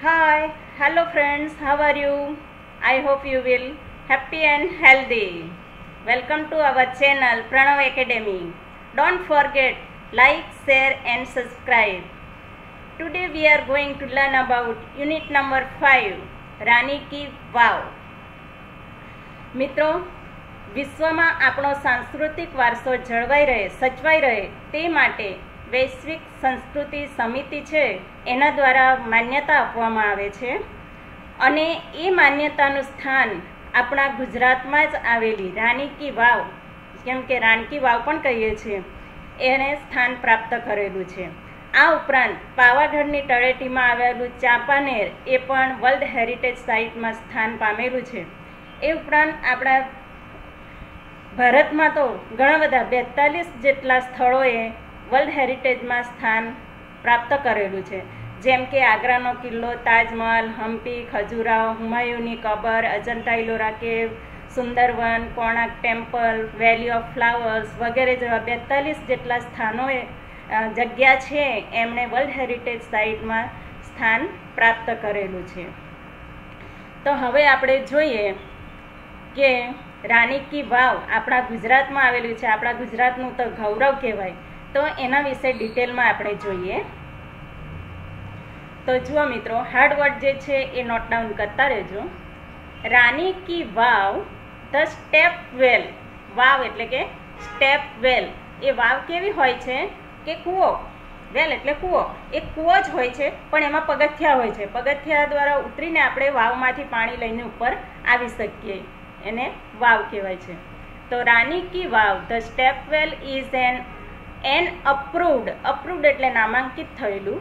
Hi, hello friends, how are you? I hope you will happy and healthy. Welcome to our channel Pranav Academy. Don't forget like, share and subscribe. Today we are going to learn about unit number 5 રાની કી વાવ. મિત્રો, વિશ્વમાં આપણો સાંસ્કૃતિક વારસો જળવાઈ રહે, સચવાઈ રહે તે માટે વૈશ્વિક સંસ્કૃતિ સમિતિ છે એના દ્વારા માન્યતા આપવામાં આવે છે અને એ માન્યતાનું સ્થાન આપણા ગુજરાતમાં જ આવેલી રાની કી વાવ, કેમ કે રાણકી વાવ પણ કહીએ છીએ, એને સ્થાન પ્રાપ્ત કરેલું છે. આ ઉપરાંત પાવાગઢની તળેટીમાં આવેલું ચાંપાનેર એ પણ વર્લ્ડ હેરિટેજ સાઇટમાં સ્થાન પામેલું છે. એ ઉપરાંત આપણા ભારતમાં તો ઘણા બધા 42 જેટલા સ્થળોએ વર્લ્ડ હેરિટેજમાં સ્થાન પ્રાપ્ત કરેલું છે, જેમ કે આગ્રાનો કિલ્લો, તાજમહલ, હમ્પી, ખજુરાહો, હુમાયુની કબર, અજંતા ઇલોરા કેવ, Sundarbans, Konark temple, valley of flowers વગેરે જેવા 42 જેટલા સ્થાનોએ જગ્યા છે એમણે વર્લ્ડ હેરિટેજ સાઇટમાં સ્થાન પ્રાપ્ત કરેલું છે. તો હવે આપણે જોઈએ કે રાની કી વાવ આપણા ગુજરાતમાં આવેલું છે, આપણા ગુજરાતનું તો ગૌરવ કહેવાય. તો એના વિશે ડિટેલમાં આપણે જોઈએ. તો જુઓ મિત્રો, હાર્ડ વર્ડ જે છે એ નોટ ડાઉન કરતા રહેજો. રાની કી વાવ, ધ સ્ટેપ વેલ. વાવ એટલે કે સ્ટેપ વેલ. એ વાવ કેવી હોય છે કે કૂવો, વેલ એટલે કૂવો, એ કૂવો જ હોય છે પણ એમાં પગથિયા હોય છે. પગથિયા દ્વારા ઉતરીને આપણે વાવમાંથી પાણી લઈને ઉપર આવી શકીએ, એને વાવ કહેવાય છે. તો Rani ki Vav, the stepwell is an approved એટલે નામાંકિત થયેલું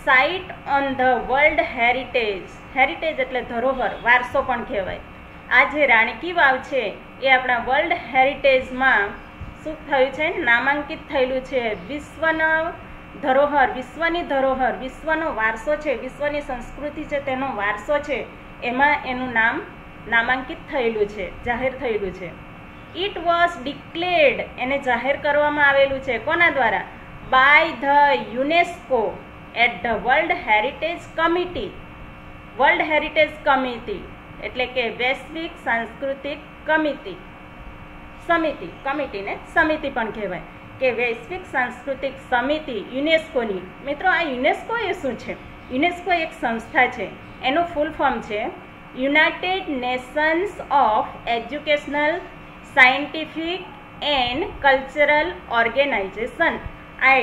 site on the world heritage. Heritage એટલે ધરોહર, વારસો પણ કહેવાય. આ જે રાણકી વાવ છે એ આપણા વર્લ્ડ હેરિટેજમાં શું થયું છે, નામાંકિત થયેલું છે. વિશ્વના ધરોહર, વિશ્વની ધરોહર, વિશ્વનો વારસો છે, વિશ્વની સંસ્કૃતિ છે, તેનો વારસો છે, એમાં એનું નામ નામાંકિત થયેલું છે, જાહેર થયેલું છે. ઇટ વોઝ ડિક્લેર્ડ, એને જાહેર કરવામાં આવેલું છે કોના દ્વારા? By the UNESCO at the world heritage committee. World heritage committee એટલે કે વૈશ્વિક સાંસ્કૃતિક સમિતિ, કમિટીને સમિતિ પણ કહેવાય કે વૈશ્વિક સાંસ્કૃતિક સમિતિ યુનેસ્કોની. મિત્રો, આ યુનેસ્કો એ શું છે? યુનેસ્કો એક સંસ્થા છે, એનું ફૂલ ફોર્મ છે United Nations of educational, scientific and cultural organisation. આ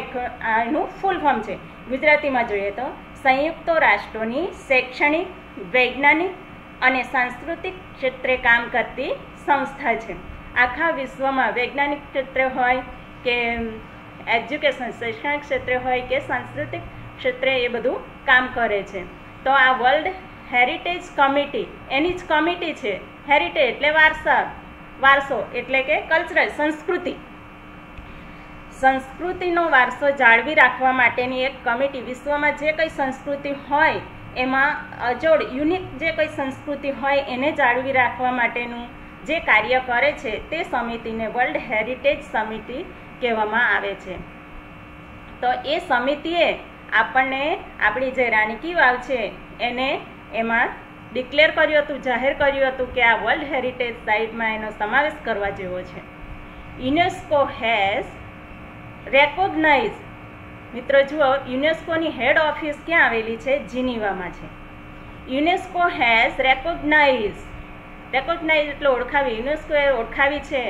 એનું ફૂલ ફોર્મ છે. ગુજરાતીમાં જોઈએ તો સંયુક્ત રાષ્ટ્રોની શૈક્ષણિક, વૈજ્ઞાનિક અને સાંસ્કૃતિક ક્ષેત્રે કામ કરતી સંસ્થા છે. આખા વિશ્વમાં વૈજ્ઞાનિક ક્ષેત્રે હોય કે એજ્યુકેશન, શૈક્ષણિક ક્ષેત્રે હોય કે સાંસ્કૃતિક ક્ષેત્રે એ બધું કામ કરે છે. તો આ વર્લ્ડ હેરિટેજ કમિટી એની જ કમિટી છે. હેરિટેજ એટલે વારસો એટલે કે કલ્ચરલ, સંસ્કૃતિનો વારસો જાળવી રાખવા માટેની એક કમિટી. વિશ્વમાં જે કંઈ સંસ્કૃતિ હોય એમાં અજોડ, યુનિક જે કંઈ સંસ્કૃતિ હોય એને જાળવી રાખવા માટેનું જે કાર્ય કરે છે તે સમિતિને વર્લ્ડ હેરિટેજ સમિતિ કહેવામાં આવે છે. તો એ સમિતિએ આપણને આપણી જે રાની કી વાવ છે એને એમાં ડિક્લેર કર્યું હતું, જાહેર કર્યું હતું કે આ વર્લ્ડ હેરિટેજ સાઇટમાં એનો સમાવેશ કરવા જેવો છે. UNESCO has recognise. મિત્રો જુઓ, યુનેસ્કોની હેડ ઓફિસ ક્યાં આવેલી છે? જીનીવામાં છે. યુનેસ્કો હેઝ રેકોગ્નાઇઝ એટલે ઓળખાવી. યુનેસ્કોએ ઓળખાવી છે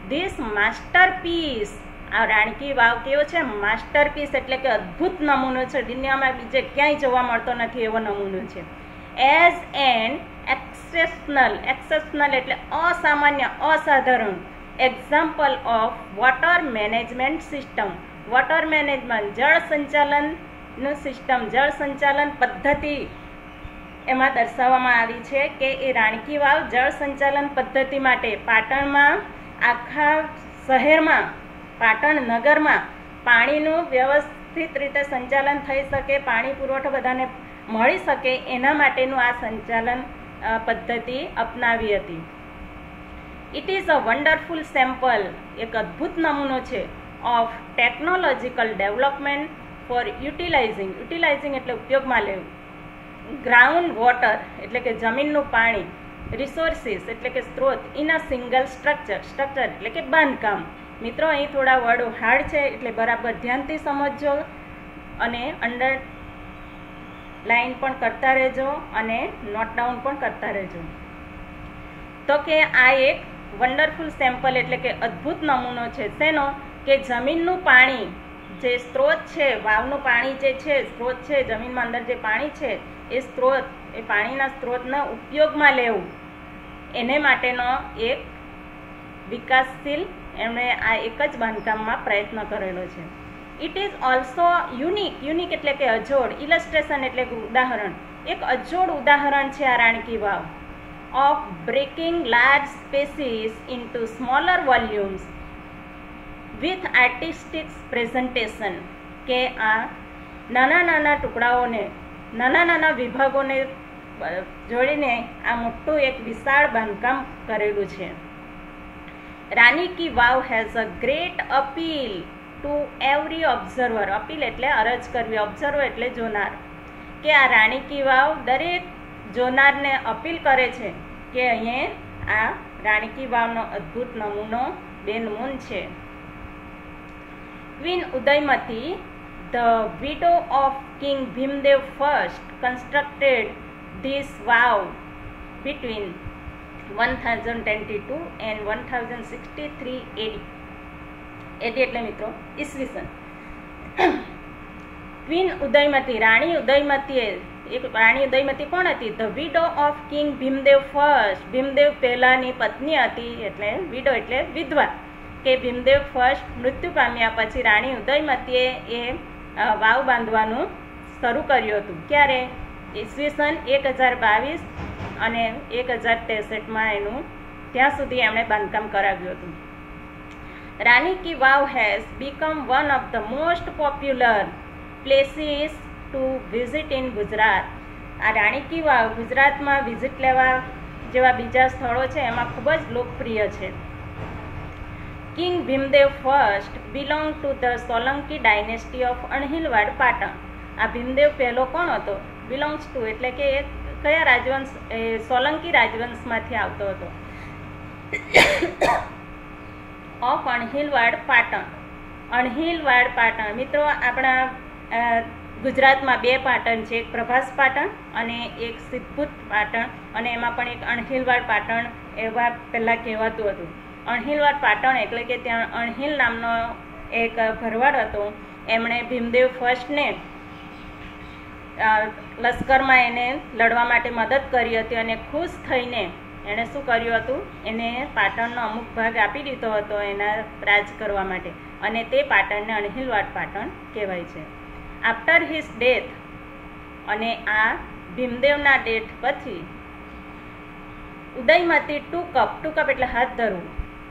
ધીસ માસ્ટરપીસ. આ રાણકી વાવ કેવો છે? માસ્ટરપીસ એટલે કે અદ્ભુત નમૂનો છે, દુનિયામાં બીજે ક્યાંય જોવા મળતો નથી એવો નમૂનો છે. એઝ એન એક્સેપ્શનલ એટલે અસામાન્ય, અસાધારણ example of water management system. Water management, જળ સંચાલનનું સિસ્ટમ, જળ સંચાલન પદ્ધતિ એમાં દર્શાવવામાં આવી છે કે એ રાણકી વાવ જળ સંચાલન પદ્ધતિ માટે પાટણમાં, આખા શહેરમાં, પાટણ નગરમાં પાણીનું વ્યવસ્થિત રીતે સંચાલન થઈ શકે, પાણી પુરવઠો બધાને મળી શકે એના માટેનું આ સંચાલન પદ્ધતિ અપનાવી હતી. It is a wonderful sample, એક અદ્ભુત નમૂનો છે ઓફ ટેકનોલોજીકલ ડેવલપમેન્ટ ફોર યુટિલાઇઝિંગ એટલે ઉપયોગમાં લેવું, ગ્રાઉન્ડ વોટર એટલે કે જમીનનું પાણી, રિસોર્સિસ એટલે કે સ્ત્રોત, in a single structure, structure એટલે કે બાંધકામ. મિત્રો અહીં થોડા વર્ડો હાર્ડ છે એટલે બરાબર ધ્યાનથી સમજજો અને અંડર લાઈન પણ કરતા રહેજો અને નોટ ડાઉન પણ કરતા રહેજો. તો કે આ એક વન્ડરફુલ સેમ્પલ એટલે કે અદ્ભુત નમૂનો છે. શેનો? કે જમીનનું પાણી જે સ્ત્રોત છે, વાવનું પાણી જે છે સ્ત્રોત છે, જમીનમાં અંદર જે પાણી છે એ સ્ત્રોત, એ પાણીના સ્ત્રોતના ઉપયોગમાં લેવું એને માટેનો એક વિકાસશીલ એમણે આ એક જ બાંધકામમાં પ્રયત્ન કરેલો છે. It is also unique. Unique એટલે કે અજોડ. ઇલસ્ટ્રેશન એટલે કે ઉદાહરણ. એક અજોડ ઉદાહરણ છે આ Ranki Vav of breaking large spaces into smaller volumes with artistic presentation. કે આ નાના નાના ટુકડાઓને, નાના નાના વિભાગોને જોડીને આ મોટું એક વિશાળ બાંધકામ કરેલું છે. Rani ki Vav has a great appeal to every observer. Appeal એટલે અરજ કરવી, ઓબ્ઝર્વર એટલે જોનાર. કે આ રાણી કી વાવ દરેક જોનારને અપીલ કરે છે કે અહીંયા આ રાણી કી વાવનો અદ્ભુત નમૂનો બેનમૂન છે. Queen Udayamati, the widow of King Bhimdev first, constructed this vow between 1022 and 1063 AD. AD એટલે મિત્રો ઈસવીસન. ક્વીન ઉદયમતી, રાણી ઉદયમતીએ, એક રાણી ઉદયમતી કોણ હતી? The widow of king Bhimdev first. Bhimdev પહેલાની પત્ની હતી, એટલે વિડો એટલે વિધવા. કે ભીમદેવ ફર્સ્ટ મૃત્યુ પામ્યા પછી રાણી ઉદયમતીએ એ વાવ બાંધવાનું શરૂ કર્યું હતું. ક્યારે? ઈસવીસન 1022 અને 1063માં એનું ત્યાં સુધી એમણે બાંધકામ કરાવ્યું હતું. Rani ki Vav has become one of the most popular places to visit in Gujarat. આ રાણી કી વાવ ગુજરાતમાં વિઝિટ લેવા જેવા બીજા સ્થળો છે એમાં ખૂબ જ લોકપ્રિય છે. King Bhimdev first belong to the Solanki dynasty of Anhilwad Patan. આ ભીમદેવ પહેલો કોણ હતો? બિલોંગ્સ ટુ એટલે કે એ કયા રાજવંશ? એ સોલંકી રાજવંશમાંથી આવતો હતો. ઓફ અણહિલવાડ પાટણ. અણહિલવાડ પાટણ. મિત્રો આપણા ગુજરાતમાં બે પાટણ છે, એક પ્રભાસ પાટણ અને એક સિદ્ધપુર પાટણ, અને એમાં પણ એક અણહિલવાડ પાટણ એવા પહેલાં કહેવાતું હતું. અણહિલવાડ પાટણ એટલે કે ત્યાં અણહિલ નામનો એક ભરવાડ હતો. એમણે ભીમદેવ ફર્સ્ટને લશ્કરમાં એને લડવા માટે મદદ કરી હતી અને ખુશ થઈને એણે શું કર્યું હતું? એને પાટણનો અમુક ભાગ આપી દીધો હતો એના રાજ કરવા માટે, અને તે પાટણને અણહિલવાડ પાટણ કહેવાય છે. આફ્ટર હિઝ ડેથ, અને આ ભીમદેવના ડેથ પછી ઉદયમતી ટૂંક અપ એટલે હાથ ધરવું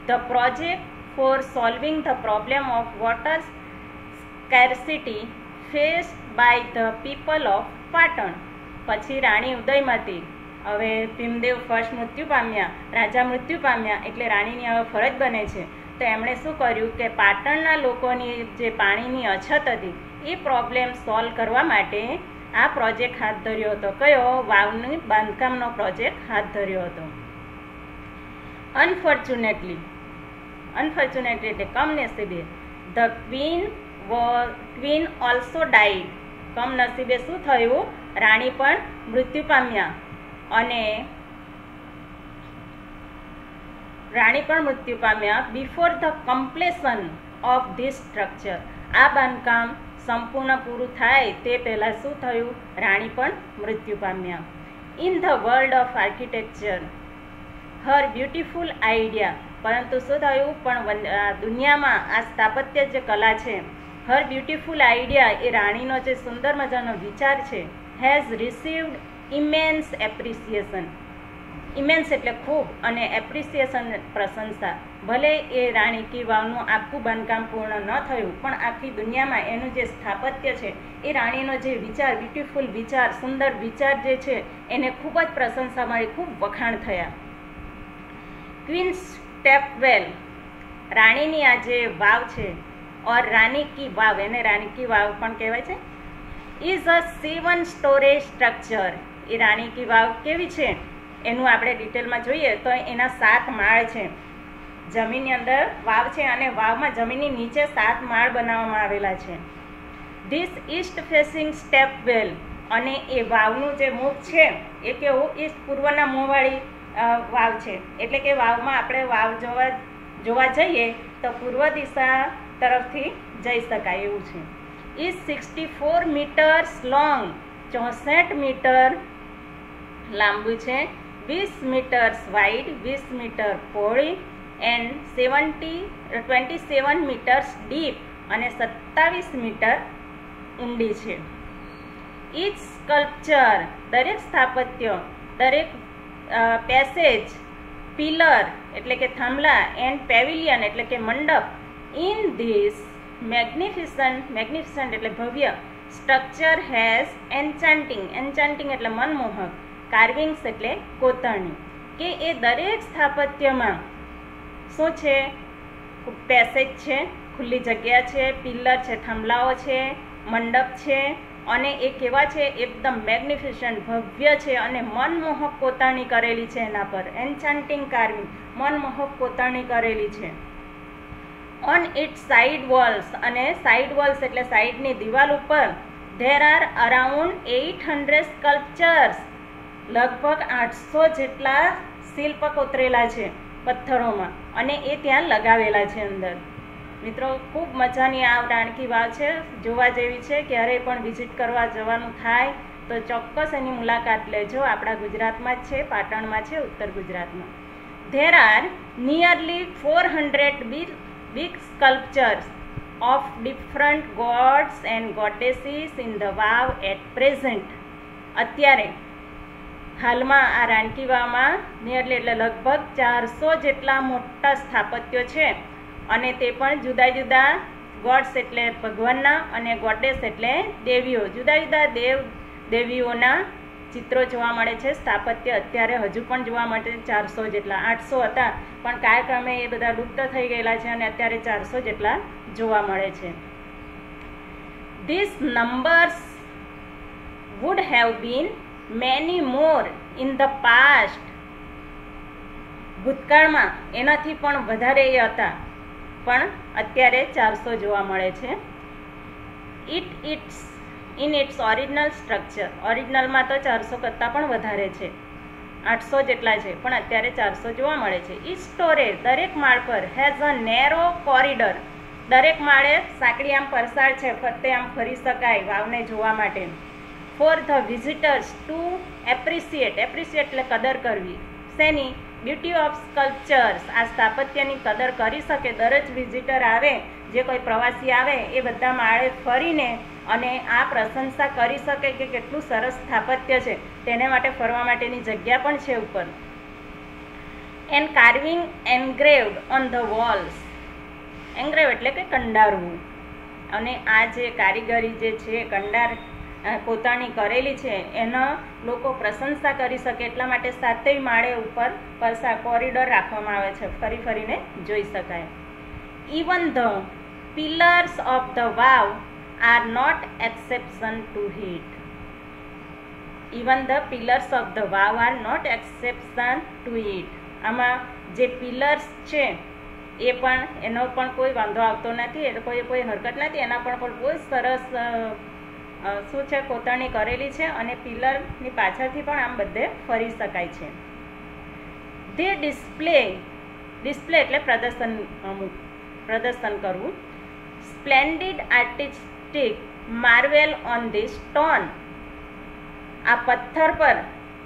the project for solving the problem of water scarcity faced by the people of Patan. પછી રાણી ઉદયમતી, હવે ભીમદેવ ફર્સ્ટ મૃત્યુ પામ્યા, રાજા મૃત્યુ પામ્યા એટલે રાણીની હવે ફરજ બને છે. તો એમણે શું કર્યું કે પાટણના લોકોની જે પાણીની અછત હતી એ પ્રોબ્લેમ સોલ્વ કરવા માટે આ પ્રોજેક્ટ હાથ ધર્યો હતો. કયો? વાવની બાંધકામનો પ્રોજેક્ટ હાથ ધર્યો હતો. અનફોર્ચ્યુનેટલી એટલે કમનસીબે ધ ક્વીન ઓલ્સો ડાઈડ. કમનસીબે શું થયું? રાણી પણ મૃત્યુ પામ્યા, અને before the completion of this structure. આ બાંધકામ સંપૂર્ણ પૂરું થાય તે પહેલાં શું થયું? રાણી પણ મૃત્યુ પામ્યા. In the world of architecture Har beautiful idea. પરંતુ શું થયું? પણ દુનિયામાં આ સ્થાપત્ય જે કલા છે, હર બ્યુટિફુલ આઈડિયા, એ રાણીનો જે સુંદર મજાનો વિચાર છે, હેઝ રિસીવ્ડ ઇમેન્સ એપ્રિસિએશન. ઇમેન્સ એટલે ખૂબ, અને એપ્રિસિએશન પ્રશંસા. ભલે એ રાણી કી વાવનું આખું બાંધકામ પૂર્ણ ન થયું, પણ આખી દુનિયામાં એનું જે સ્થાપત્ય છે, એ રાણીનો જે વિચાર, બ્યુટિફુલ વિચાર, સુંદર વિચાર જે છે, એને ખૂબ જ પ્રશંસા મળી, ખૂબ વખાણ થયા. ક્વીન સ્ટેપવેલ, રાણીની આ જે વાવ છે, ઓર રાની કી વાવ, એને રાની કી વાવ પણ કહેવાય છે. Is a 7 storage structure. એ રાણી કી વાવ કેવી છે એનું આપણે ડિટેલમાં જોઈએ તો એના 7 માળ છે. જમીનની અંદર વાવ છે અને વાવમાં જમીનની નીચે 7 માળ બનાવવામાં આવેલા છે. ધીસ ઈસ્ટ ફેસિંગ સ્ટેપ વેલ, અને એ વાવનું જે મુખ છે એ કેવું ઈસ્ટ પૂર્વના મુંહવાળી વાવ છે. એટલે કે વાવમાં આપણે વાવ જોવા જઈએ તો પૂર્વ દિશા તરફથી જઈ શકાય એવું છે. ઇઝ 64 મીટર્સ લોંગ, 64 મીટર લાંબુ છે, 20 મીટર્સ વાઇડ, 20 મીટર પહોળી, એન્ડ 27 મીટર્સ ડીપ, અને 27 મીટર ઊંડી છે. ઇચ સ્કલ્પચર, દરેક સ્થાપત્ય, દરેક પેસેજ, પિલર એટલે કે થાંભલા, એન્ડ પેવિલિયન એટલે કે મંડપ, ઇન ધીસ મેગ્નિફિસન્ટ એટલે ભવ્ય, સ્ટ્રક્ચર હેઝ એન્ચાન્ટિંગ એટલે મનમોહક, કાર્વિંગ્સ એટલે કોતરણી. કે એ દરેક સ્થાપત્યમાં શું છે? પેસેજ છે, ખુલ્લી જગ્યા છે, પિલર છે, થાંભલાઓ છે, મંડપ છે, અને એ કેવા છે? એકદમ મેગ્નિફિસન્ટ ભવ્ય છે અને મનમોહક કોતરણી કરેલી છે એના પર. એન્ચાન્ટિંગ કાર્વિંગ, મનમોહક કોતરણી કરેલી છે. ઓન ઇટ સાઇડ વોલ્સ, અને સાઇડ વોલ્સ એટલે સાઇડની દિવાલ ઉપર ધેર આર અરાઉન્ડ 800 સ્કલ્પચર્સ, લગભગ 800 જેટલા શિલ્પ કોતરેલા છે પથ્થરોમાં, અને એ ત્યાં લગાવેલા છે અંદર. મિત્રો ખૂબ મજાની આ રાણકી વાવ છે, જોવા જેવી છે. ક્યારેય પણ વિઝિટ કરવા જવાનું થાય તો ચોક્કસ એની મુલાકાત લેજો. આપણા ગુજરાતમાં જ છે, પાટણમાં છે, ઉત્તર ગુજરાતમાં. There are nearly 400 big sculptures of different gods and goddesses in the vav at present. અત્યારે હાલમાં આ રાણકી વાવમાં નિયરલી એટલે લગભગ 400 જેટલા મોટા સ્થાપત્યો છે, અને તે પણ જુદા જુદા ગોડ્સ એટલે ભગવાનના અને ગોડેસ એટલે દેવીઓ, જુદા જુદા દેવીઓના ચિત્રો જોવા મળે છે. સ્થાપત્ય અત્યારે હજુ પણ જોવા મળે છે 400 જેટલા. 800 હતા પણ કાળક્રમે એ બધા લુપ્ત થઈ ગયેલા છે અને અત્યારે 400 જેટલા જોવા મળે છે. This numbers would have been many more in the past. ભૂતકાળમાં એનાથી પણ વધારે એ હતા, પણ અત્યારે 400 જોવા મળે છે. ઇન ઇટ્સ ઓરિજિનલ સ્ટ્રક્ચર, ઓરિજિનલમાં તો 400 કરતાં પણ વધારે છે, 800 જેટલા છે, પણ અત્યારે 400 જોવા મળે છે. ઈ સ્ટોરેજ, દરેક માળ પર હેઝ અ નેરો કોરિડોર, દરેક માળે સાંકડી આમ પરસાળ છે, ફરતે આમ ફરી શકાય વાવને જોવા માટે. For the visitors to appreciate એટલે કદર કરવી. શેની? બ્યુટી ઓફ સ્કલ્પચર્સ, આ સ્થાપત્યની કદર કરી શકે. દરેક વિઝિટર આવે, જે કોઈ પ્રવાસી આવે, એ બધા માળે ફરીને અને આ પ્રશંસા કરી શકે કે કેટલું સરસ સ્થાપત્ય છે. તેને માટે ફરવા માટેની જગ્યા પણ છે ઉપર. And carving engraved on the walls, engrave એટલે કે કંડારવું. અને આ જે કારીગરી જે છે, કંડાર કોતરણી કરેલી છે, એનો લોકો પ્રશંસા કરી શકે એટલા માટે 7ય માળે ઉપર કોરિડોર રાખવામાં આવે છે, ફરી ફરીને જોઈ શકાય. Even the pillars of the vav are not exception to hit. Even the pillars of the vav are not exception to it. આમાં જે પિલર્સ છે એ પણ, એનો પણ કોઈ વાંધો આવતો નથી, એ કોઈ હરકત નથી, એના પણ બહુ સરસ શું છે કોતરણી કરેલી છે, અને પિલરની પાછળથી પણ આમ બધે ફરી શકાય છે. ધે ડિસ્પ્લે એટલે પ્રદર્શન કરવું. Splendid artistic marvel on the stone, આ પથ્થર પર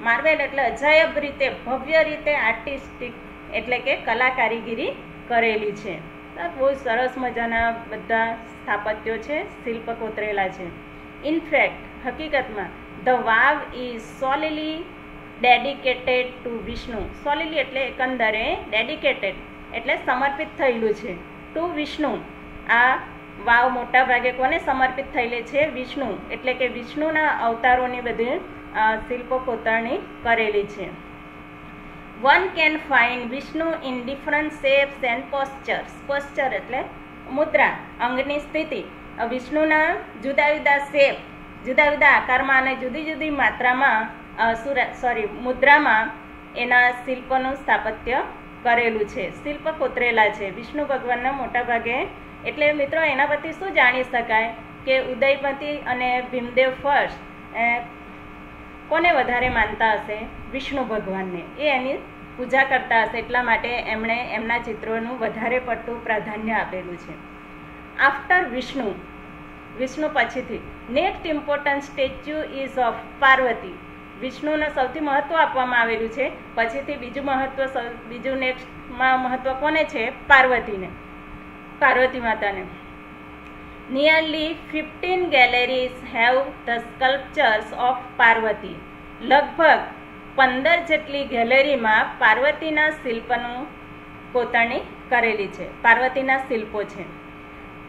માર્વેલ એટલે અજાયબ રીતે, ભવ્ય રીતે, આર્ટિસ્ટિક એટલે કે કલા કારીગરી કરેલી છે. બહુ સરસ મજાના બધા સ્થાપત્યો છે, શિલ્પ કોતરેલા છે. ઇનફેક્ટ હકીકતમાં the vav is solely dedicated to Vishnu. Solely એટલે એકંદરે, ડેડિકેટેડ એટલે સમર્પિત થયેલું છે, ટુ વિષ્ણુ. આ વાવ મોટા ભાગે કોને સમર્પિત થયેલી છે? વિષ્ણુ. એટલે કે વિષ્ણુના અવતારોની બધી શિલ્પો કોતરણી કરેલી છે. One can find Vishnu in different shapes and postures. Posture એટલે મુદ્રા, અંગની સ્થિતિ. વિષ્ણુના જુદા જુદા શેપ, જુદા જુદા આકારમાં અને જુદી જુદી માત્રામાં મુદ્રામાં એના શિલ્પનું સ્થાપત્ય કરેલું છે, શિલ્પ કોતરેલા છે વિષ્ણુ ભગવાનના મોટા ભાગે. એટલે મિત્રો એના પરથી શું જાણી શકાય કે ઉદયપતિ અને ભીમદેવ ફર્સ્ટ કોને વધારે માનતા હશે? વિષ્ણુ ભગવાનને. એ એની પૂજા કરતા હશે, એટલા માટે એમણે એમના ચિત્રોનું વધારે પડતું પ્રાધાન્ય આપેલું છે. આફ્ટર વિષ્ણુ પછીથી next important statue is of Parvati. વિષ્ણુને સૌથી મહત્વ આપવામાં આવેલું છે, પછીથી બીજું નેક્સ્ટમાં મહત્વ કોને છે? પાર્વતીને, પાર્વતી માતાને. Nearly 15 galleries have the sculptures of Parvati. લગભગ 15 જેટલી ગેલેરીમાં પાર્વતીના શિલ્પનું કોતરણી કરેલી છે, પાર્વતીના શિલ્પો છે.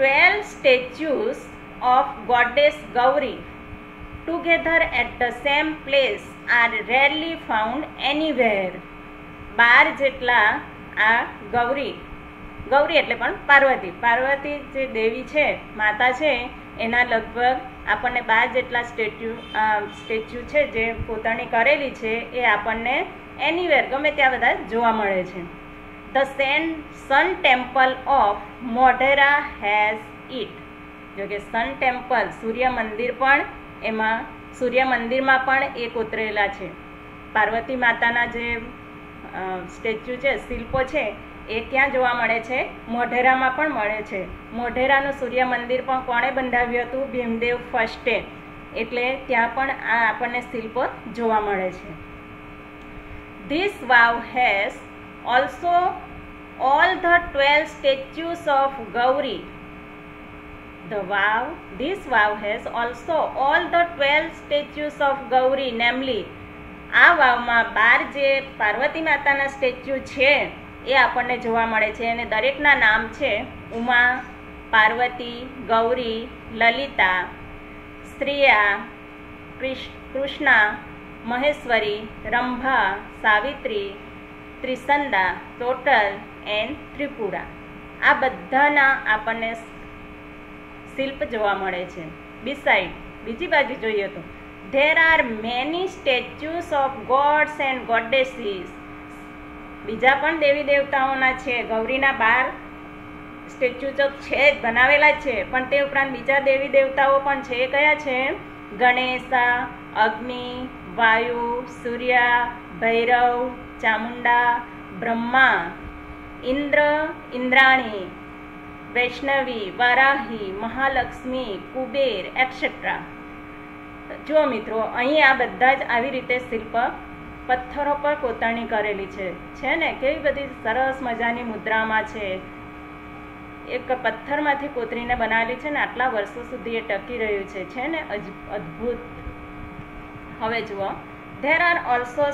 12 statues of goddess Gauri together at the same place are rarely found anywhere. 12 જેટલા આ ગૌરી એટલે પણ પાર્વતી જે દેવી છે, માતા છે, એના લગભગ આપણને 12 જેટલા સ્ટેચ્યુ છે જે કોતરણી કરેલી છે એ આપણને એનીવેર ગમે ત્યાં બધા જોવા મળે છે. The sun temple of Modhera has it. જો કે સન ટેમ્પલ સૂર્ય મંદિર પણ એમાં સૂર્ય મંદિરમાં પણ એ કોતરેલા છે. પાર્વતી માતાના જે સ્ટેચ્યુ છે, શિલ્પો છે, એ ક્યાં જોવા મળે છે? મોઢેરામાં પણ મળે છે. મોઢેરાનું સૂર્ય મંદિર પણ કોણે બંધાવ્યું હતું? ભીમદેવ ફર્સ્ટે. એટલે ત્યાં પણ આ આપણને શિલ્પો જોવા મળે છે. This vav has also all the 12 statues of Gauri. This vow has also all the 12 statues of Gauri, namely આ વાવમાં 12 જે પાર્વતી માતાના સ્ટેચ્યુ છે એ આપણને જોવા મળે છે અને દરેકના નામ છે ઉમા, પાર્વતી, ગૌરી, લલિતા, સ્ત્રિયા, કૃષ્ણા, મહેશ્વરી, રંભા, સાવિત્રી, ત્રિસંદા, ટોટલ એન્ડ ત્રિપુરા. આ બધાના આપણને શિલ્પ જોવા મળે છે. બીજી બાજુ જોઈએ તો there are many statues of gods and goddesses. બીજા પણ દેવી દેવતાઓના છે. ગૌરીના 12 સ્ટેચ્યુ તો છે જ, બનાવેલા જ છે, પણ તે ઉપરાંત બીજા દેવી દેવતાઓ પણ છે. કયા છે? ગણેશા, અગ્નિ, વાયુ, સૂર્યા, ભૈરવ, ચામુંડા, બ્રહ્મા, ઇન્દ્ર, ઇન્દ્રાણી, વૈષ્ણવી, વારાહી, મહાલક્ષ્મી, કુબેર એક્સેટ્રા. જો મિત્રો, અહીં આ બધા જ આવી રીતે શિલ્પ પથ્થરો પર કોતરણી કરેલી છે ને કેવી બધી સરસ મજાની મુદ્રામાં છે. એક પથ્થરમાંથી કોતરીને બનાવેલી છે ને આટલા વર્ષો સુધી એ ટકી રહ્યું છે ને અદ્ભુત. હવે જુઓ, there are also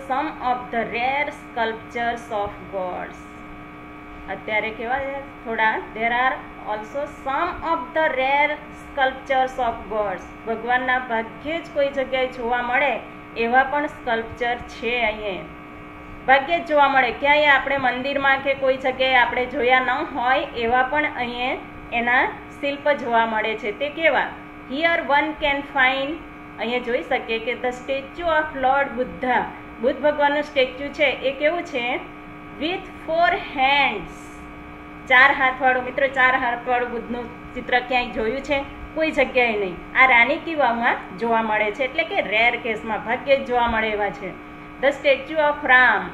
some of the rare sculptures of gods. અત્યારે કેવા થોડા there are also some of the rare sculptures of gods. ભગવાનના ભાગ્યે જ કોઈ જગ્યાએ જોવા મળે એવા પણ સ્કલ્પચર છે. અહીંયા ભાગ્યે જ જોવા મળે, ક્યાંય આપણે મંદિરમાં કે કોઈ જગ્યાએ આપણે જોયા ન હોય એવા પણ અહીંયા એના શિલ્પ જોવા મળે છે. તે કેવા? હિયર વન કેન ફાઇન્ડ, અહીંયા જોઈ શકીએ કે the statue of lord Buddha. Buddha ભગવાનનું સ્ટેચ્યુ છે એ કેવું છે? With 4 hands, 4 હાથવાળું. મિત્રો, 4 હાથવાળું બુદ્ધનું ચિત્ર ક્યાંય જોયું છે? કોઈ જગ્યાએ નહીં. આ રાણી કી વાવમાં જોવા મળે છે, એટલે કે રેર કેસમાં ભાગ્યે જ જોવા મળે એવા છે. The statue of Ram.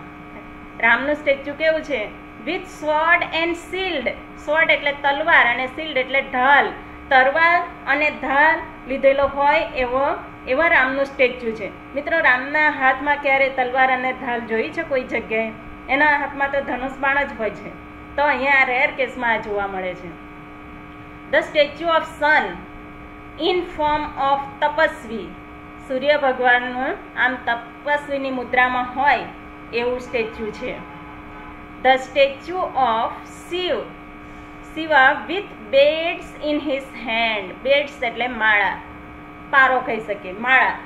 રામનું સ્ટેચ્યુ કેવું છે? With sword and shield. Sword એટલે તલવાર અને શિલ્ડ એટલે ઢાલ. તલવાર અને ઢાલ લીધેલો હોય એવા રામનું સ્ટેચ્યુ છે. મિત્રો, રામના હાથમાં ક્યારે તલવાર અને ઢાલ જોઈ છે કોઈ જગ્યાએ? એના હાથમાં તો ધનુષ બાણ જ હોય છે. તો અહીંયા આ રેર કેસમાં આ જોવા મળે છે. The statue of sun in form of tapasvi. સૂર્ય ભગવાનનું આમ તપસ્વીની મુદ્રામાં હોય એવું સ્ટેચ્યુ છે. The statue of Shiva with beads in his hand. Beads એટલે માળા, પારો કહી શકીએ, માળા.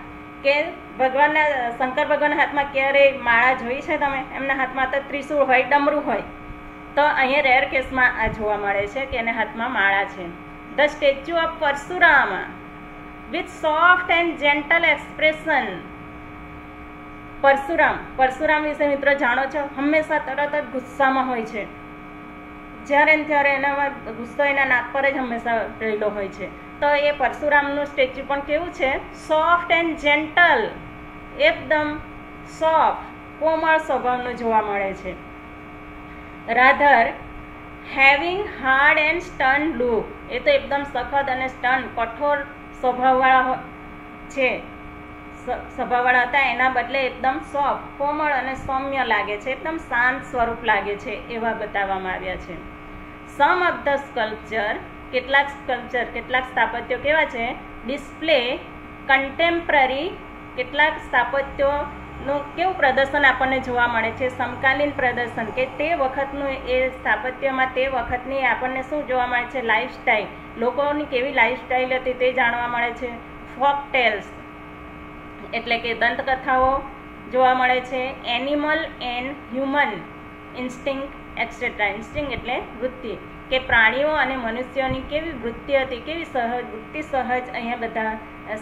કે ભગવાનના શંકર ભગવાનના હાથમાં ક્યારેય માળા જોઈ છે તમે? એમના હાથમાં તો ત્રિશૂળ હોય, ડમરું હોય. તો અહીંયા રેર કેસમાં આ જોવા મળે છે કે એને હાથમાં માળા છે. The statue of Parshuram with soft and gentle expression. Parshuram વિશે મિત્રો જાણો છો, હંમેશા તરત જ ગુસ્સામાં હોય છે. જ્યારે ને ત્યારે એનામાં ગુસ્સો એના નાક પર જ હંમેશા રહેલો હોય છે. તો એ પરશુરામનું સ્ટેચ્યુ પણ કેવું છે? સોફ્ટ એન્ડ જેન્ટલ, એકદમ સોફ્ટ કોમળ સ્વભાવનું જોવા મળે છે. Rather having hard and stern look, એ તો એકદમ સખત અને સ્ટર્ન કઠોર સ્વભાવવાળા છે, સ્વભાવવાળા હતા, એના બદલે એકદમ સોફ્ટ કોમળ અને સૌમ્ય લાગે છે, એકદમ શાંત સ્વરૂપ લાગે છે એવા બતાવવામાં આવ્યા છે. સમ ઓફ ધ સ્કલ્પચર, કેટલાક સ્થાપત્યો કેવા છે? ડિસ્પ્લે કન્ટેમ્પરરી, કેટલાક સ્થાપત્યોનું કેવું પ્રદર્શન આપણને જોવા મળે છે? સમકાલીન પ્રદર્શન, કે તે વખતનું એ સ્થાપત્યમાં તે વખતની આપણને શું જોવા મળે છે? લાઈફસ્ટાઈલ, લોકોની કેવી લાઈફસ્ટાઈલ હતી તે જાણવા મળે છે. ફોક ટેલ્સ એટલે કે દંતકથાઓ જોવા મળે છે. Animal and human instinct et cetera. Instinct એટલે વૃત્તિ, કે પ્રાણીઓ અને મનુષ્યોની કેવી વૃત્તિ હતી, કેવી વૃત્તિ સહજ અહીંયા બધા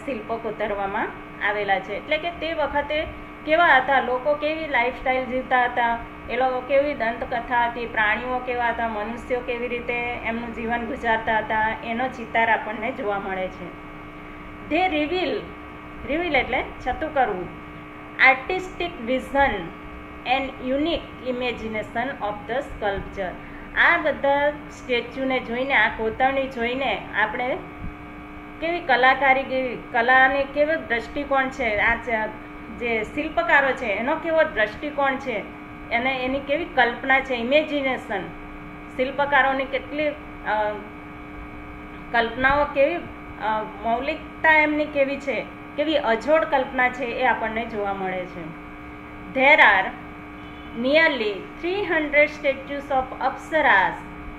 શિલ્પો કોતરવામાં આવેલા છે. એટલે કે તે વખતે કેવા હતા લોકો, કેવી લાઈફસ્ટાઈલ જીવતા હતા, એ લોકો કેવી દંતકથા હતી, પ્રાણીઓ કેવા હતા, મનુષ્યો કેવી રીતે એમનું જીવન ગુજારતા હતા, એનો ચિતાર આપણને જોવા મળે છે. ધે રિવીલ એટલે છતું કરવું, artistic vision and unique imagination of the sculpture. આ બધા સ્ટેચ્યુને જોઈને, આ કોતરણી જોઈને આપણે કેવી કલાકારી, કેવી કલાને કેવો દ્રષ્ટિકોણ છે, આ જે શિલ્પકારો છે એનો કેવો દ્રષ્ટિકોણ છે અને એની કેવી કલ્પના છે, ઇમેજિનેશન, શિલ્પકારોની કેટલી કલ્પનાઓ, કેવી મૌલિકતા એમની કેવી છે, કેવી અજોડ કલ્પના છે એ આપણને જોવા મળે છે. There are nearly 300 statues of apsaras,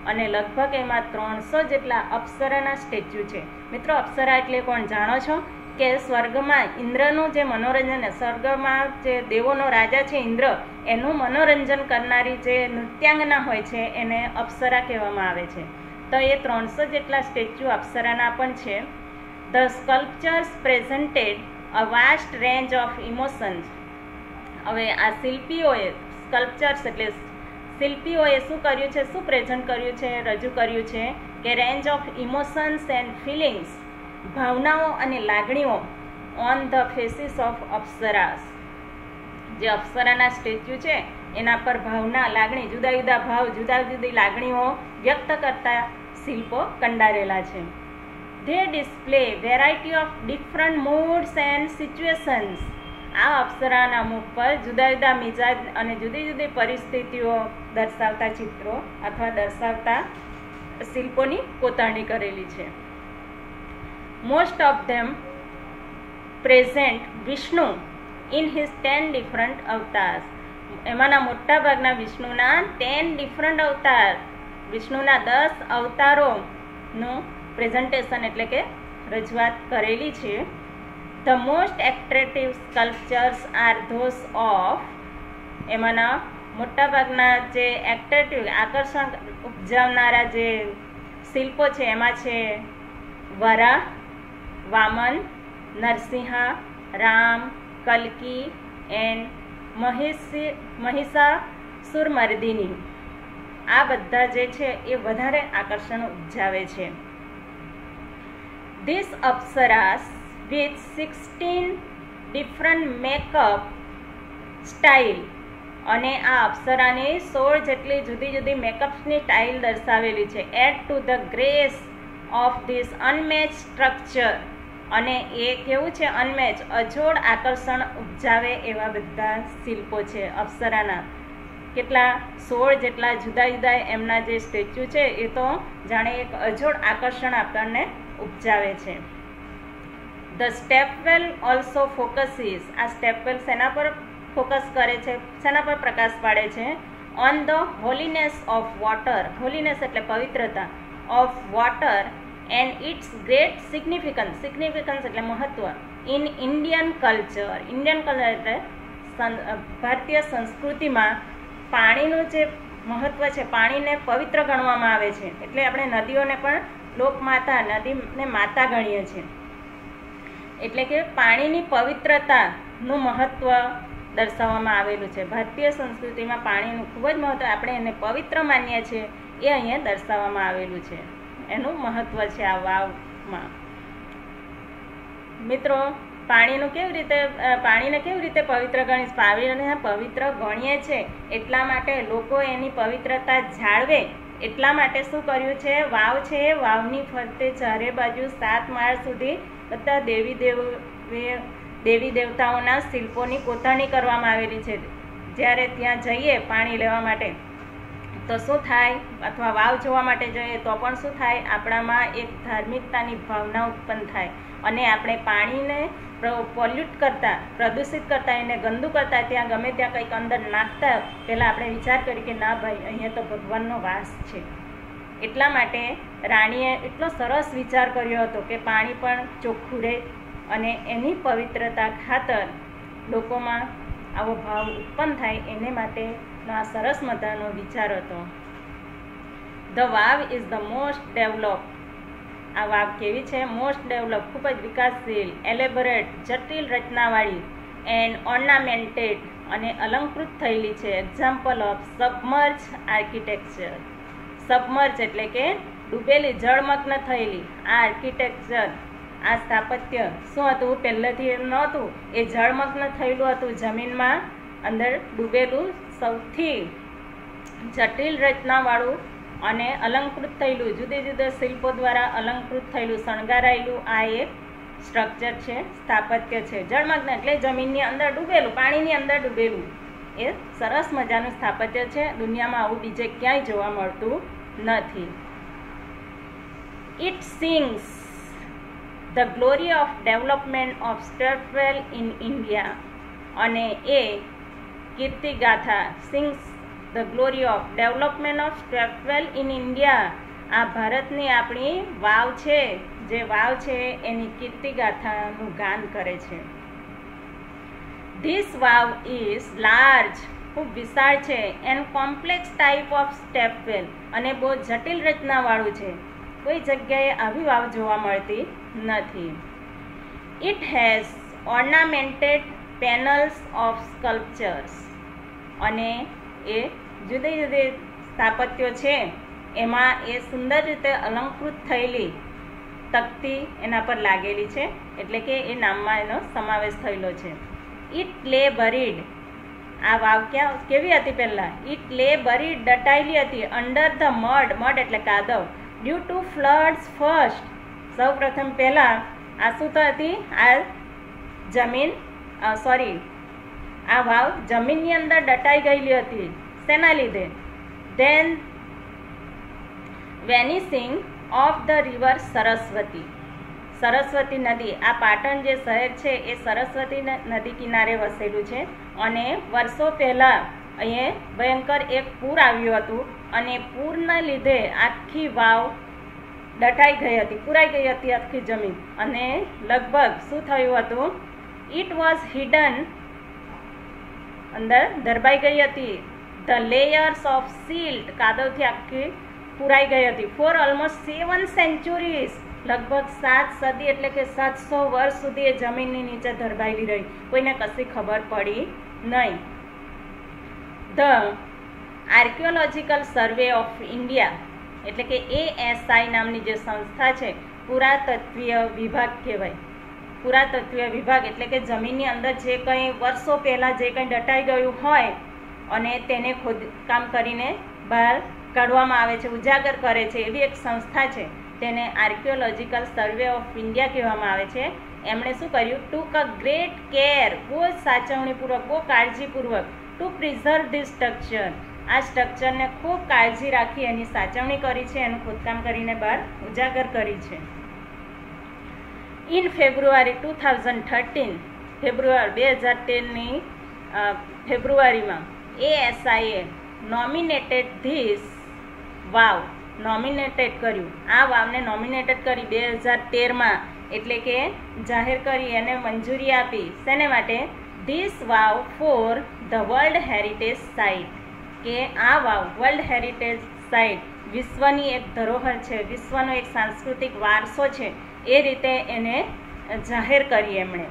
અને લગભગ એમાં 300 જેટલા અપ્સરાના સ્ટેચ્યુ છે. મિત્રો, અપ્સરા એટલે કોણ જાણો છો? કે સ્વર્ગમાં ઇન્દ્રનું જે મનોરંજન, સ્વર્ગમાં જે દેવોનો રાજા છે ઇન્દ્ર, એનું મનોરંજન કરનારી જે નૃત્યાંગના હોય છે એને અપ્સરા કહેવામાં આવે છે. તો એ 300 જેટલા સ્ટેચ્યુ અપ્સરાના પણ છે. The sculptures presented a vast range of emotions. હવે આ શિલ્પીઓએ, સ્કલ્પચર્સ એટલે શિલ્પીઓએ શું કર્યું છે, શું પ્રેઝન્ટ કર્યું છે, રજૂ કર્યું છે કે range of emotions and feelings, ભાવનાઓ અને લાગણીઓ on the faces of apsaras. જે અપ્સરાના સ્ટેચ્યુ છે એના પર ભાવના, લાગણી, જુદા જુદા ભાવ, જુદા જુદી લાગણીઓ વ્યક્ત કરતા શિલ્પો કંડારેલા છે. They display variety of different moods and situations. આ અપ્સરાના મુખ પર જુદા જુદા મિજાજ અને જુદી જુદી પરિસ્થિતિઓ દર્શાવતા ચિત્રો અથવા દર્શાવતા શિલ્પોની કોતરણી કરેલી છે. Most of them present Vishnu in his 10 different avatars. એમાંના મોટા ભાગના વિષ્ણુના 10 ડિફરન્ટ અવતાર, વિષ્ણુના 10 અવતારોનું પ્રેઝન્ટેશન એટલે કે રજૂઆત કરેલી છે. The most attractive sculptures are those of, એમાંના મોટાભાગના જે એટ્રેક્ટિવ, આકર્ષણ ઉપજાવનારા જે શિલ્પો છે એમાં છે વરાહ, વામન, નરસિંહા, રામ, કલ્કી એન્ડ મહિષાસુરમર્દિની. આ બધા જે છે એ વધારે આકર્ષણ ઉપજાવે છે. This apsaras with 16 different makeup style, અને આ અપ્સરાની 16 જેટલી જુદી જુદી મેકઅપ્સની સ્ટાઇલ દર્શાવેલી છે. Add to the grace of this unmatch structure, અને એ કેવું છે? અનમેચ, અજોડ આકર્ષણ ઉપજાવે એવા બધા શિલ્પો છે અપ્સરાના. કેટલા? 16 જેટલા જુદા જુદા એમના જે સ્ટેચ્યુ છે એ તો જાણે એક અજોડ આકર્ષણ આપણને ઉપજાવે છે. The stepwell also focuses. આ સ્ટેપવેલ શેના પર ફોકસ કરે છે, શેના પર પ્રકાશ પાડે છે? On the holiness of water. Holiness એટલે પવિત્રતા, of water and its great significance. Significance એટલે મહત્વ. In Indian culture. Indian culture એટલે ભારતીય સંસ્કૃતિમાં પાણીનું જે મહત્વ છે. પાણીને પવિત્ર ગણવામાં આવે છે. એટલે આપણે નદીઓને પણ લોકમાતા, નદીને માતા ગણીએ છીએ. એટલે કે પાણીની પવિત્રતાનું મહત્વ દર્શાવવામાં આવેલું છે. ભારતીય સંસ્કૃતિમાં પાણીનું ખૂબ જ મહત્વ, આપણે એને પવિત્ર માનીએ છીએ, એ અહીંયા દર્શાવવામાં આવેલું છે. એનું મહત્વ છે આ વાવમાં. મિત્રો, પાણીને કેવી રીતે પવિત્ર ગણીશ? પાણીને પવિત્ર ગણીએ છે એટલા માટે લોકો એની પવિત્રતા જાળવે એટલા માટે શું કર્યું છે? વાવ છે, વાવની ફરતે ચારે બાજુ 7 માળ સુધી બધા દેવી દેવતાઓના શિલ્પોની કોતરણી કરવામાં આવેલી છે. જ્યારે ત્યાં જઈએ પાણી લેવા માટે તો શું થાય, અથવા વાવ જોવા માટે જઈએ તો પણ શું થાય, આપણામાં એક ધાર્મિકતાની ભાવના ઉત્પન્ન થાય અને આપણે પાણીને પોલ્યુટ કરતા, પ્રદૂષિત કરતા, એને ગંદુ કરતા, ત્યાં ગમે ત્યાં કંઈક અંદર નાખતા પહેલાં આપણે વિચાર કરીએ કે ના ભાઈ, અહીંયા તો ભગવાનનો વાસ છે. એટલા માટે રાણીએ એટલો સરસ વિચાર કર્યો હતો કે પાણી પણ ચોખ્ખું રહે અને એની પવિત્રતા ખાતર લોકોમાં આવો ભાવ ઉત્પન્ન થાય, એને માટેનો આ સરસ મજાનો વિચાર હતો. The vav is the most develop. આ વાવ કેવી છે? મોસ્ટ ડેવલપ, ખૂબ જ વિકાસશીલ, એલેબોરેટ, જટિલ રચનાવાળી, એન્ડ ઓર્નામેન્ટેડ અને અલંકૃત થયેલી છે. Example of submerge architecture. Submerge એટલે કે ડૂબેલી, જળમગ્ન થયેલી. આ આર્કિટેક્ચર, આ સ્થાપત્ય શું હતું? પહેલેથી એમ નહોતું, એ જળમગ્ન થયેલું હતું, જમીનમાં અંદર ડૂબેલું, સૌથી જટિલ રચનાવાળું અને અલંકૃત થયેલું, જુદા જુદા શિલ્પો દ્વારા અલંકૃત થયેલું, શણગારાયેલું આ એક સ્ટ્રક્ચર છે, સ્થાપત્ય છે. જળમગ્ન એટલે જમીનની અંદર ડૂબેલું, પાણીની અંદર ડૂબેલું. એ સરસ મજાનું સ્થાપત્ય છે. દુનિયામાં આવું બીજે ક્યાંય જોવા મળતું નથી. It sings the glory of development of stepwell in India. અને એ કીર્તિગાથા, sings the glory of development of stepwell in India, આ ભારતની આપણી વાવ છે, જે વાવ છે એની કીર્તિગાથાનું ગાન કરે છે. ધીસ વાવ ઇઝ લાર્જ, ખૂબ વિશાળ છે, and complex type of stepwell, અને બહુ જટિલ રચનાવાળું છે. કોઈ જગ્યાએ આવી વાવ જોવા મળતી નથી. It has ornamented panels of sculptures. અને એ જુદી જુદી સ્થાપત્યો છે એમાં એ સુંદર રીતે અલંકૃત થયેલી તકતી એના પર લાગેલી છે, એટલે કે એ નામમાં એનો સમાવેશ થયેલો છે. ઇટ લે બરીડ. આ વાવ કેવી હતી પહેલાં? ઇટ લે બરીડ, દટાયેલી હતી, અંડર ધ મડ, મડ એટલે કાદવ, ડ્યુ ટુ ફ્લડ્સ ફર્સ્ટ. સૌ પ્રથમ પહેલાં આ શું હતી? આ જમીન આ વાવ જમીનની અંદર દટાઈ ગયેલી હતી. શેના લીધે? Then vanishing of the river Saraswati. Saraswati નદી, આ પાટણ જે શહેર છે એ સરસ્વતી નદી કિનારે વસેલું છે. અને વર્ષો પહેલાં અહીંયા ભયંકર એક પૂર આવ્યું હતું અને પૂરના લીધે આખી વાવ દટાઈ ગઈ હતી, પુરાઈ ગઈ હતી આખી જમીન. અને લગભગ શું થયું હતું? ઇટ વોઝ હિડન, અંદર દરબાઈ ગઈ હતી. ધ લેયર્સ ઓફ સિલ્ટ, કાદવથી આખી પુરાઈ ગઈ હતી. ફોર ઓલમોસ્ટ 7 સેન્ચુરીઝ, લગભગ 7 સદી એટલે કે 700 વર્ષ સુધી એ જમીનની નીચે ધરબાયેલી રહી, કોઈને કશી ખબર પડી નહીં. The archaeological survey of India, એટલે કે ASI નામની જે સંસ્થા છે, પુરાતત્વીય વિભાગ કહેવાય. પુરાતત્વીય વિભાગ એટલે કે જમીનની અંદર જે કંઈ વર્ષો પહેલાં જે કંઈ દટાઈ ગયું હોય અને તેને ખોદકામ કરીને બહાર કાઢવામાં આવે છે, ઉજાગર કરે છે, એવી એક સંસ્થા છે. તેને આર્કિયોલોજીકલ સર્વે ઓફ ઇન્ડિયા કહેવામાં આવે છે. એમણે શું કર્યું? ટુક અ ગ્રેટ કેર, બહુ જ સાચવણીપૂર્વક, બહુ કાળજીપૂર્વક, ટુ પ્રિઝર્વ ધીસ સ્ટ્રક્ચર, આ સ્ટ્રક્ચરને ખૂબ કાળજી રાખી એની સાચવણી કરી છે, એનું ખોદકામ કરીને બહાર ઉજાગર કરી છે. ઇન ફેબ્રુઆરી 2013, ફેબ્રુઆરી 2013ની ફેબ્રુઆરીમાં ASIએ નોમિનેટેડ ધીસ વાવ નોમિનેટેડ કર્યું. આ વાવને નોમિનેટેડ કરી 2013માં, એટલે કે જાહેર કરી એને મંજૂરી આપી. શેને માટે? This vav for the world heritage site. કે આ વાવ વર્લ્ડ હેરિટેજ સાઇટ, વિશ્વની એક ધરોહર છે, વિશ્વનો એક સાંસ્કૃતિક વારસો છે, એ રીતે એને જાહેર કરી એમણે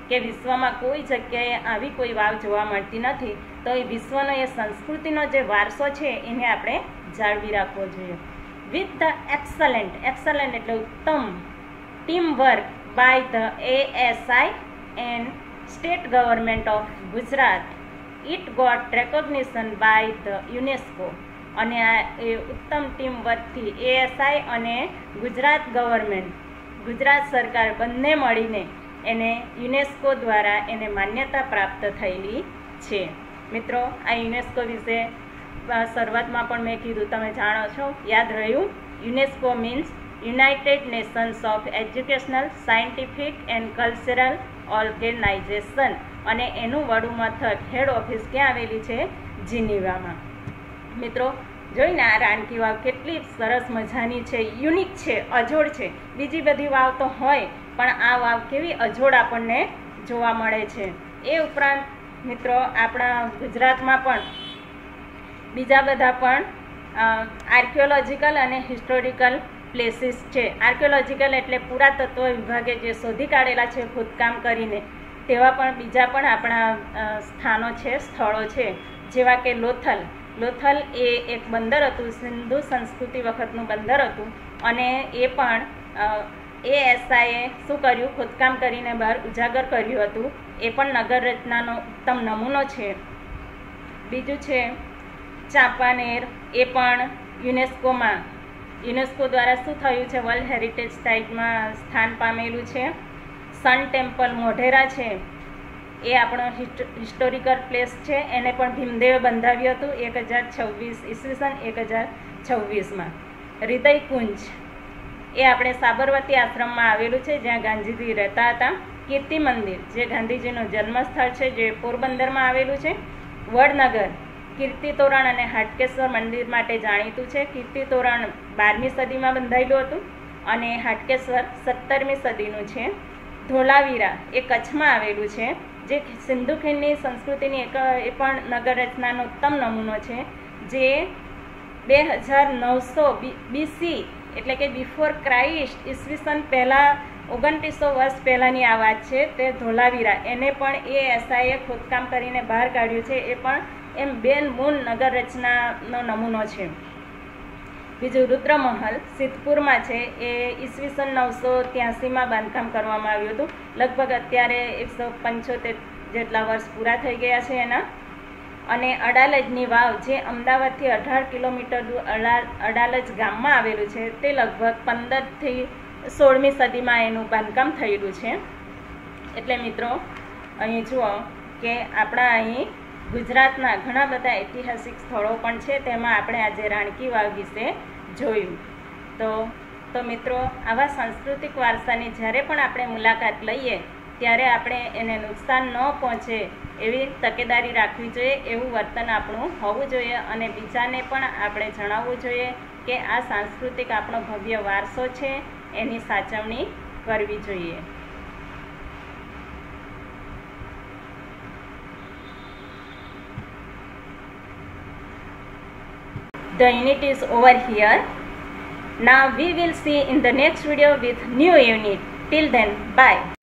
કે વિશ્વમાં કોઈ જગ્યાએ આવી કોઈ વાવ જોવા મળતી નથી, તો એ વિશ્વનો એ સંસ્કૃતિનો જે વારસો છે એને આપણે જાળવી રાખવો જોઈએ. વિથ ધ એક્સલન્ટ એટલે ઉત્તમ team work by the ASI and state government of Gujarat, it got recognition by the UNESCO. અને આ એ ઉત્તમ ટીમ વર્કથી ASI અને ગુજરાત ગવર્મેન્ટ, ગુજરાત સરકાર બંને મળીને એને યુનેસ્કો દ્વારા એને માન્યતા પ્રાપ્ત થયેલી છે. મિત્રો, આ યુનેસ્કો વિશે શરૂઆતમાં પણ મેં કીધું, તમે જાણો છો, યાદ રહ્યું? UNESCO means United Nations of educational, scientific and cultural organisation. અને એનું વડું મથક, હેડ ઓફિસ ક્યાં આવેલી છે? જીનીવામાં. મિત્રો, જોઈને આ રાણકી વાવ કેટલી સરસ મજાની છે, યુનિક છે, અજોડ છે. બીજી બધી વાવ તો હોય, પણ આ વાવ કેવી અજોડ આપણને જોવા મળે છે. એ ઉપરાંત મિત્રો, આપણા ગુજરાતમાં પણ બીજા બધા પણ આર્કિયોલોજીકલ અને હિસ્ટોરિકલ પ્લેસીસ છે. આર્કિયોલોજીકલ એટલે પુરાતત્વ વિભાગે જે શોધી કાઢેલા છે ખોદકામ કરીને, તેવા પણ બીજા પણ આપણા સ્થાનો છે, સ્થળો છે, જેવા કે લોથલ. લોથલ એ એક બંદર હતું, સિંધુ સંસ્કૃતિ વખતનું બંદર હતું, અને એ પણ ASIએ શું કર્યું, ખોદકામ કરીને બહાર ઉજાગર કર્યું હતું. એ પણ નગર રચનાનો ઉત્તમ નમૂનો છે. બીજું છે ચાંપાનેર, એ પણ યુનેસ્કો દ્વારા શું થયું છે, વર્લ્ડ હેરિટેજ સાઇટમાં સ્થાન પામેલું છે. સન ટેમ્પલ મોઢેરા છે, એ આપણો હિસ્ટોરિકલ પ્લેસ છે. એને પણ ભીમદેવે બંધાવ્યું હતું 1026 ઈસવીસન 1026માં. હૃદયકુંજ એ આપણે સાબરમતી આશ્રમમાં આવેલું છે, જ્યાં ગાંધીજી રહેતા હતા. કીર્તિ મંદિર, જે ગાંધીજીનું જન્મસ્થળ છે, જે પોરબંદરમાં આવેલું છે. વડનગર કીર્તિ તોરણ અને હાટકેશ્વર મંદિર માટે જાણીતું છે. કીર્તિ તોરણ 12મી સદીમાં બંધાયેલું હતું અને હાટકેશ્વર 17મી સદીનું છે. ધોલાવીરા એ કચ્છમાં આવેલું છે, જે સિંધુ ખીણની સંસ્કૃતિની એ પણ નગર રચનાનો ઉત્તમ નમૂનો છે, જે 2900 BC એટલે કે બિફોર ક્રાઇસ્ટ, ઈસવીસન પહેલાં 2900 વર્ષ પહેલાંની આ વાત છે. તે ધોલાવીરા, એને પણ ASIએ ખોદકામ કરીને બહાર કાઢ્યું છે. એ પણ એમ બેન મૂન નગર રચનાનો નમૂનો છે. બીજું રુદ્રમહલ સિદ્ધપુરમાં છે, એ ઈસવીસન 983માં બાંધકામ કરવામાં આવ્યું હતું. લગભગ અત્યારે 175 જેટલા વર્ષ પૂરા થઈ ગયા છે એના. અને અડાલજની વાવ, જે અમદાવાદથી 18 કિલોમીટર દૂર અડાલજ ગામમાં આવેલું છે, તે લગભગ 15થી 16મી સદીમાં એનું બાંધકામ થયેલું છે. એટલે મિત્રો, અહીં જુઓ કે આપણા અહીં ગુજરાતના ઘણા બધા ઐતિહાસિક સ્થળો પણ છે, તેમાં આપણે આજે રાણકી વાવ વિશે જોયું. તો મિત્રો, આવા સાંસ્કૃતિક વારસાની જ્યારે પણ આપણે મુલાકાત લઈએ, ત્યારે આપણે એને નુકસાન ન પહોંચે એવી તકેદારી રાખવી જોઈએ, એવું વર્તન આપણું હોવું જોઈએ. અને બીજાને પણ આપણે જણાવવું જોઈએ કે આ સાંસ્કૃતિક આપણો ભવ્ય વારસો છે, એની સાચવણી કરવી જોઈએ. The unit is over here. Now we will see in the next video with new unit. Till then, bye.